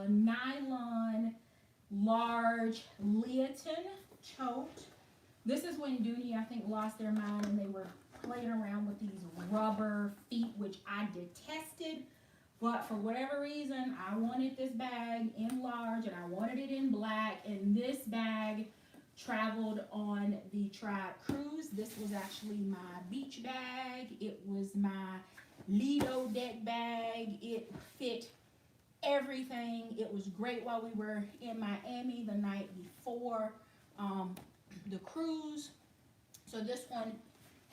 nylon large Leotin tote. This is when Dooney, I think, lost their mind and they were playing around with these rubber feet, which I detested. But for whatever reason, I wanted this bag in large and I wanted it in black. And this bag traveled on the Tribe cruise. This was actually my beach bag. It was my Lido deck bag. It fit everything. It was great while we were in Miami the night before the cruise. So this one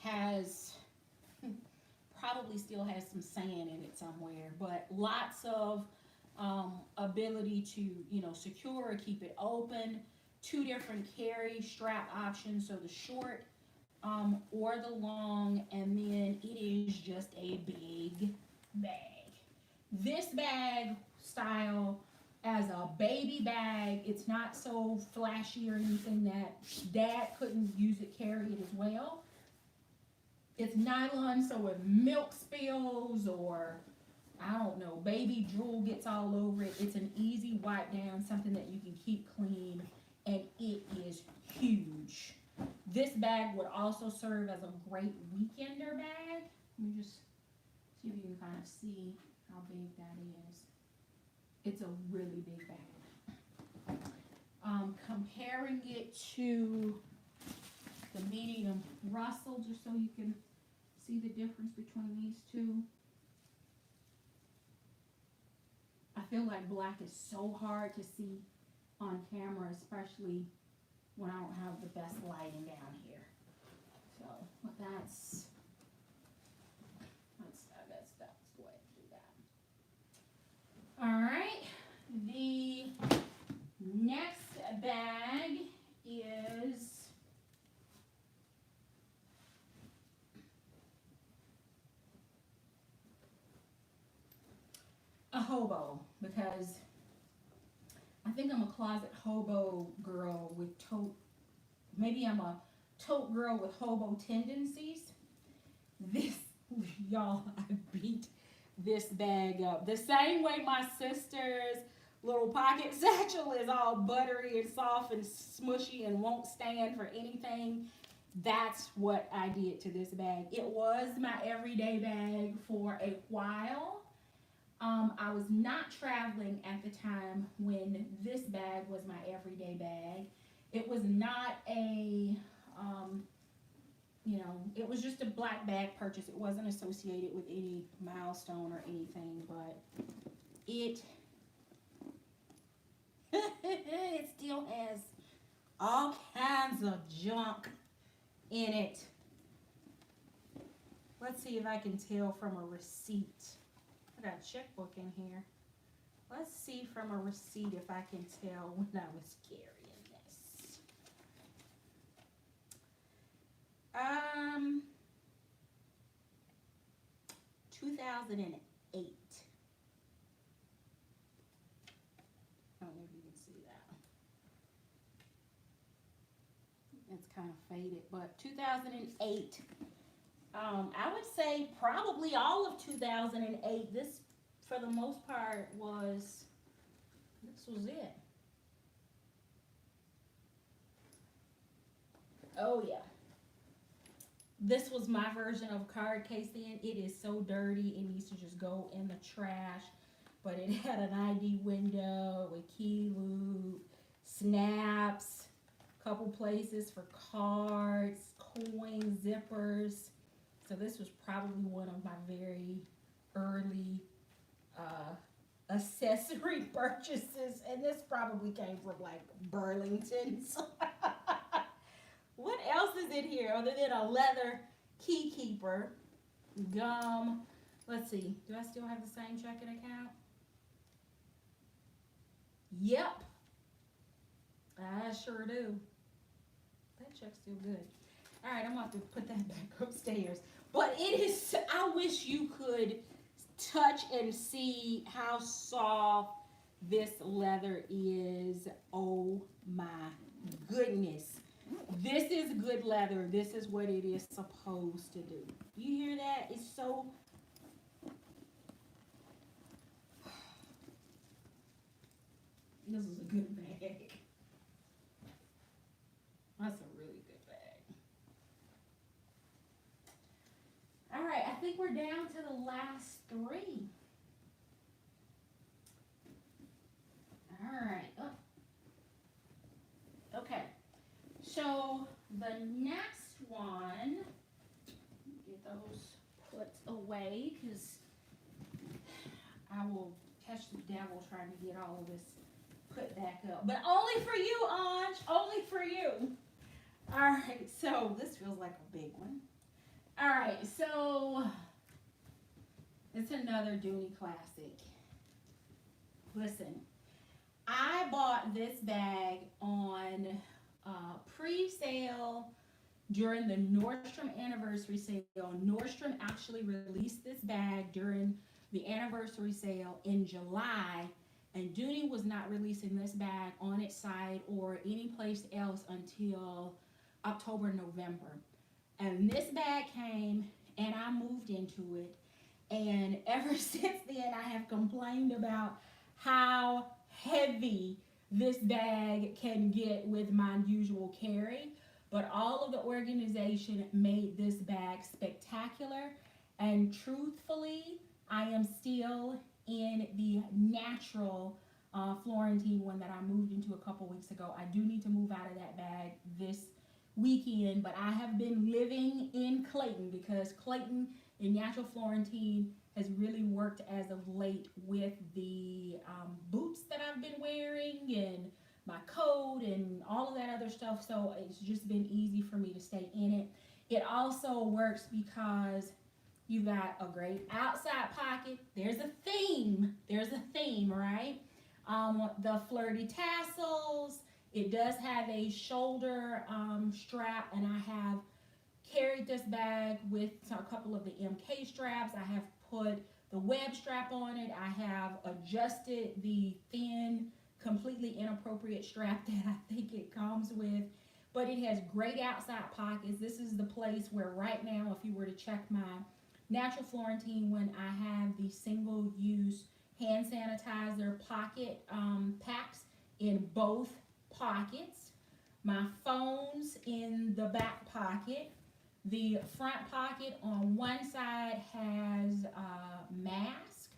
has probably still has some sand in it somewhere, but lots of ability to, you know, secure or keep it open. Two different carry strap options, so the short or the long, and then it is just a big bag. This bag style as a baby bag, it's not so flashy or anything that Dad couldn't use it, carry it as well. It's nylon, so if milk spills or, I don't know, baby drool gets all over it, it's an easy wipe down, something that you can keep clean, and it is huge. This bag would also serve as a great weekender bag. Let me just see if you can kind of see how big that is. It's a really big bag. Comparing it to the medium Russell, just so you can see the difference between these two. I feel like black is so hard to see on camera, especially when I don't have the best lighting down here. So, but that's go ahead and do that. All right, the next bag is a hobo, because I think I'm a closet hobo girl with tote, maybe I'm a tote girl with hobo tendencies. This, y'all, I beat this bag up. The same way my sister's little pocket satchel is all buttery and soft and smushy and won't stand for anything. That's what I did to this bag. It was my everyday bag for a while. I was not traveling at the time when this bag was my everyday bag. It was not a, you know, it was just a black bag purchase. It wasn't associated with any milestone or anything, but it it still has all kinds of junk in it. Let's see if I can tell from a receipt. I got a checkbook in here. Let's see from a receipt if I can tell when I was carrying this. 2008. I don't know if you can see that. It's kind of faded, but 2008. I would say probably all of 2008. This, for the most part, was it. Oh yeah. This was my version of card casing. It is so dirty, it needs to just go in the trash. But it had an ID window with key loop, snaps, couple places for cards, coins, zippers. So this was probably one of my very early accessory purchases, and this probably came from like Burlington's. What else is in here other than a leather key keeper, gum? Let's see, do I still have the same checking account? Yep, I sure do. That check's still good. All right, I'm going to have to put that back upstairs. But it is, I wish you could touch and see how soft this leather is. Oh my goodness. This is good leather. This is what it is supposed to do. You hear that? It's so... This is a good bag. That's a really good bag. All right, I think we're down to the last three. All right. Oh. Okay. So the next one, get those put away because I will catch the devil trying to get all of this put back up. But only for you, Anj. Only for you. All right. So this feels like a big one. All right. So it's another Dooney classic. Listen, I bought this bag on pre-sale during the Nordstrom anniversary sale. Nordstrom actually released this bag during the anniversary sale in July, and Dooney was not releasing this bag on its site or any place else until October, November. And this bag came and I moved into it, and ever since then I have complained about how heavy this bag can get with my usual carry, but all of the organization made this bag spectacular. And truthfully, I am still in the natural Florentine one that I moved into a couple weeks ago. I do need to move out of that bag this weekend, but I have been living in Clayton because Clayton in natural Florentine has really worked as of late with the boots that I've been wearing and my coat and all of that other stuff. So it's just been easy for me to stay in it. It also works because you got a great outside pocket. There's a theme. There's a theme, right? The flirty tassels. It does have a shoulder strap, and I have carried this bag with a couple of the MK straps. I have put the web strap on it. I have adjusted the thin, completely inappropriate strap that I think it comes with. But it has great outside pockets. This is the place where right now, if you were to check my natural Florentine, when I have the single-use hand sanitizer pocket packs in both pockets, my phone's in the back pocket. The front pocket on one side has a mask,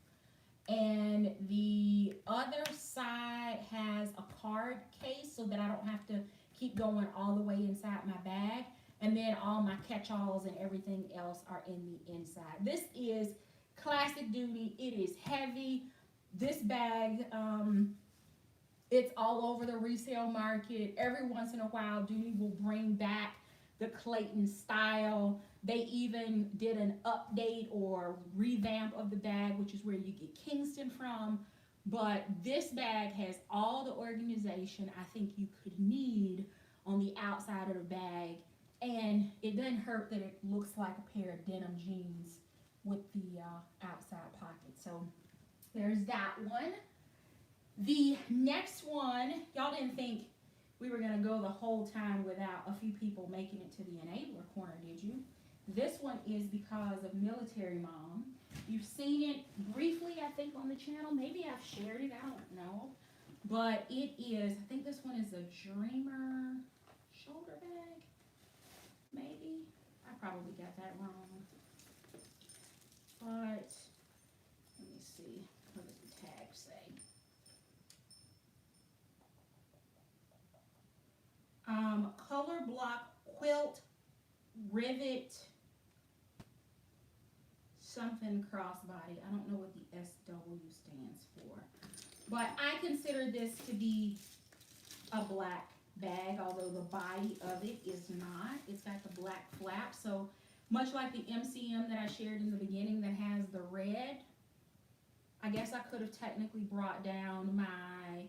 and the other side has a card case so that I don't have to keep going all the way inside my bag. And then all my catch-alls and everything else are in the inside. This is classic Dooney. It is heavy. This bag, it's all over the resale market. Every once in a while, Dooney will bring back the Clayton style. They even did an update or revamp of the bag, which is where you get Kingston from. But this bag has all the organization I think you could need on the outside of the bag. And it doesn't hurt that it looks like a pair of denim jeans with the outside pocket. So there's that one. The next one, y'all didn't think we were going to go the whole time without a few people making it to the enabler corner, did you? This one is because of Military Mom. You've seen it briefly, I think, on the channel. Maybe I've shared it, I don't know. But it is, I think this one is a Dreamer shoulder bag. Maybe. I probably got that wrong. But, let me see. What does the tag say? Color block quilt rivet something crossbody. I don't know what the SW stands for. But I consider this to be a black bag, although the body of it is not. It's got the black flap. So much like the MCM that I shared in the beginning that has the red, I guess I could have technically brought down my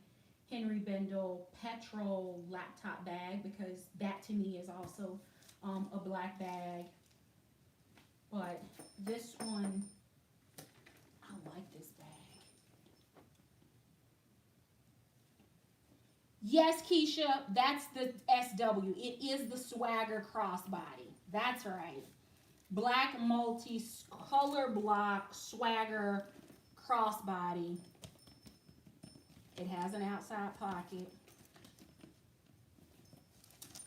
Henry Bendel petrol laptop bag, because that to me is also a black bag. But this one, I like this bag. Yes, Keisha, that's the SW. It is the Swagger crossbody. That's right. Black multi color block Swagger crossbody. It has an outside pocket.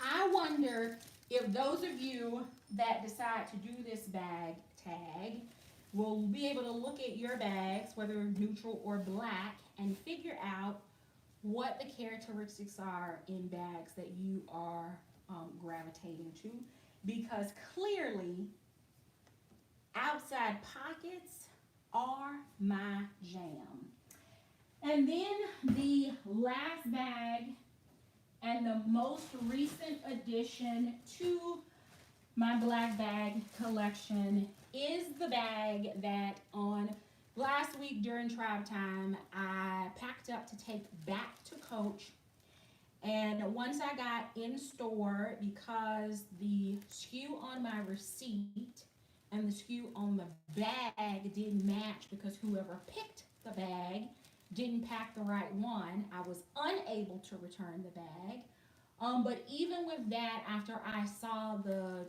I wonder if those of you that decide to do this bag tag will be able to look at your bags, whether neutral or black, and figure out what the characteristics are in bags that you are gravitating to. Because clearly, outside pockets are my jam. And then the last bag and the most recent addition to my black bag collection is the bag that on last week during tribe time I packed up to take back to Coach. And once I got in store, because the SKU on my receipt and the SKU on the bag didn't match because whoever picked the bag didn't pack the right one, I was unable to return the bag. But even with that, after I saw the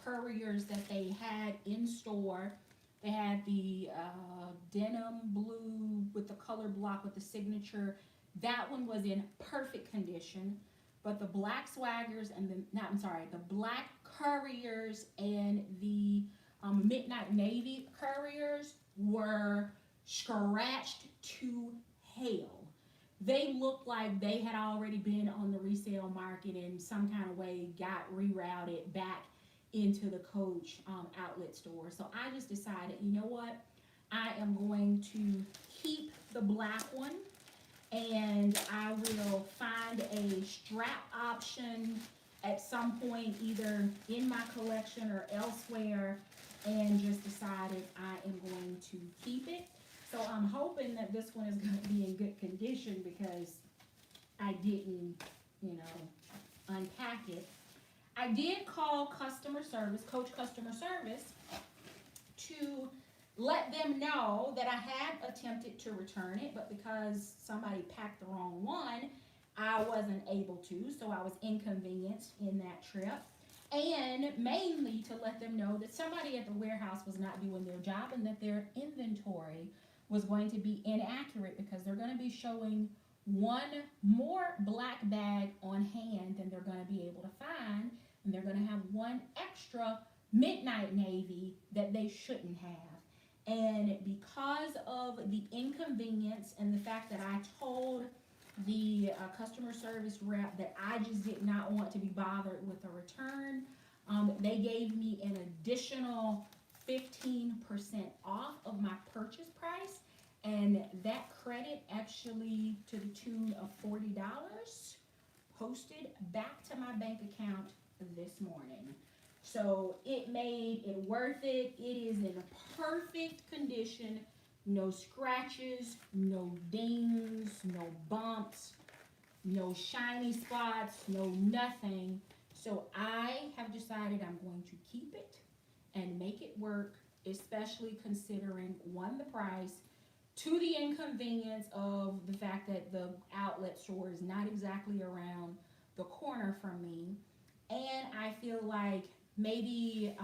couriers that they had in store, they had the denim blue with the color block with the signature. That one was in perfect condition. But the black swaggers and the black couriers and the midnight navy couriers were scratched to hell. They looked like they had already been on the resale market in some kind of way, got rerouted back into the Coach outlet store. So I just decided, you know what? I am going to keep the black one, and I will find a strap option at some point, either in my collection or elsewhere, and just decided I am going to keep it. So I'm hoping that this one is going to be in good condition because I didn't, unpack it. I did call customer service, Coach customer service, to let them know that I had attempted to return it, but because somebody packed the wrong one, I wasn't able to, so I was inconvenienced in that trip. And mainly to let them know that somebody at the warehouse was not doing their job and that their inventory was going to be inaccurate because they're going to be showing one more black bag on hand than they're going to be able to find, and they're going to have one extra midnight navy that they shouldn't have. And because of the inconvenience and the fact that I told the customer service rep that I just did not want to be bothered with a return, they gave me an additional 15% off of my purchase price, and that credit actually to the tune of $40 posted back to my bank account this morning. So it made it worth it. It is in perfect condition. No scratches, no dings, no bumps, no shiny spots, no nothing. So I have decided I'm going to keep it and make it work, especially considering, one, the price, two, the inconvenience of the fact that the outlet store is not exactly around the corner from me. And I feel like maybe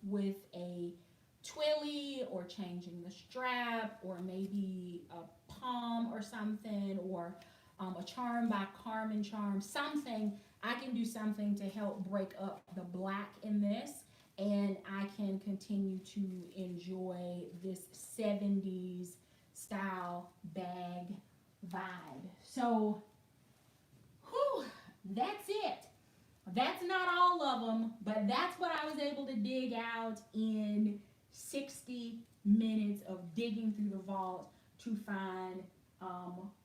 with a twilly or changing the strap or maybe a palm or something, or a charm by Carmen charm, something, I can do something to help break up the black in this, and I can continue to enjoy this 70s style bag vibe. So, whew, that's it. That's not all of them, but that's what I was able to dig out in 60 minutes of digging through the vault to find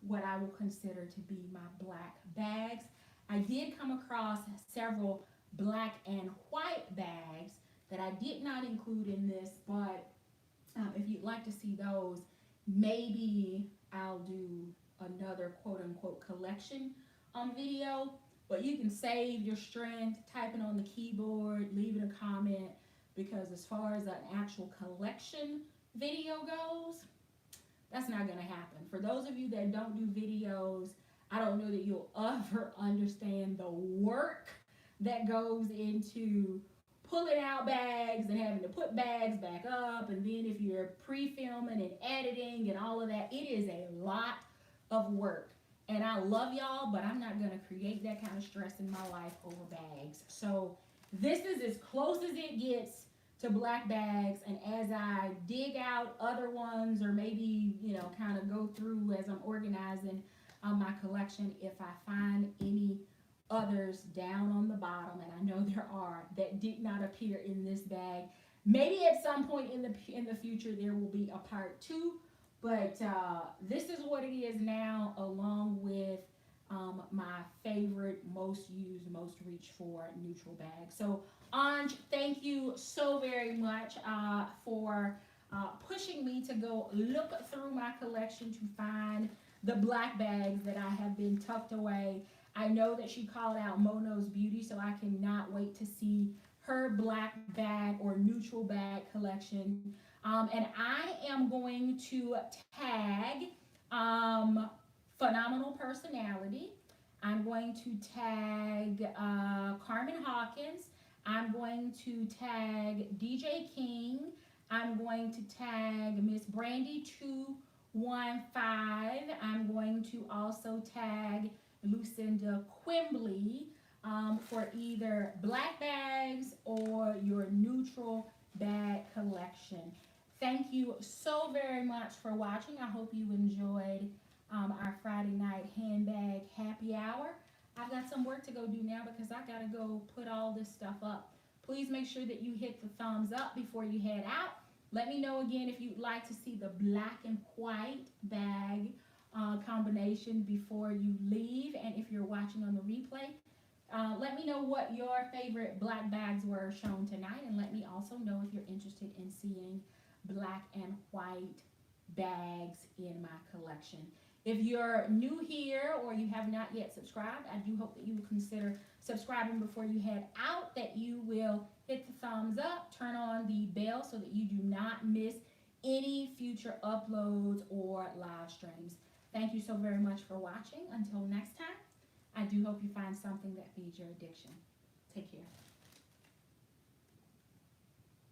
what I will consider to be my black bags. I did come across several black and white bags that I did not include in this, but if you'd like to see those, maybe I'll do another quote-unquote collection video. But you can save your strength, type it on the keyboard, leave it a comment, because as far as an actual collection video goes, That's not going to happen. For those of you that don't do videos, I don't know that you'll ever understand the work that goes into pulling out bags and having to put bags back up. And then if you're pre-filming and editing and all of that, it is a lot of work. And I love y'all, but I'm not going to create that kind of stress in my life over bags. So this is as close as it gets to black bags. And as I dig out other ones, or maybe, kind of go through as I'm organizing my collection, if I find any others down on the bottom, and I know there are, that did not appear in this bag, maybe at some point in the future there will be a part 2. But this is what it is now, along with my favorite, most used, most reached for neutral bag. So, Anj, thank you so very much for pushing me to go look through my collection to find the black bags that I have been tucked away. I know that she called out Mono's Beauty, so I cannot wait to see her black bag or neutral bag collection. And I am going to tag Phenomenal Personality. I'm going to tag Carmen Hawkins. I'm going to tag DJ King. I'm going to tag Miss Brandy 215. I'm going to also tag Lucinda Quimbley for either black bags or your neutral bag collection. Thank you so very much for watching. I hope you enjoyed our Friday night handbag happy hour. I've got some work to go do now because I got to go put all this stuff up. Please make sure that you hit the thumbs up before you head out. Let me know again if you'd like to see the black and white bag combination before you leave. And if you're watching on the replay, let me know what your favorite black bags were shown tonight. And let me also know if you're interested in seeing black and white bags in my collection. If you're new here or you have not yet subscribed, I do hope that you will consider subscribing before you head out, that you will hit the thumbs up, turn on the bell so that you do not miss any future uploads or live streams. Thank you so very much for watching. Until next time, I do hope you find something that feeds your addiction. Take care.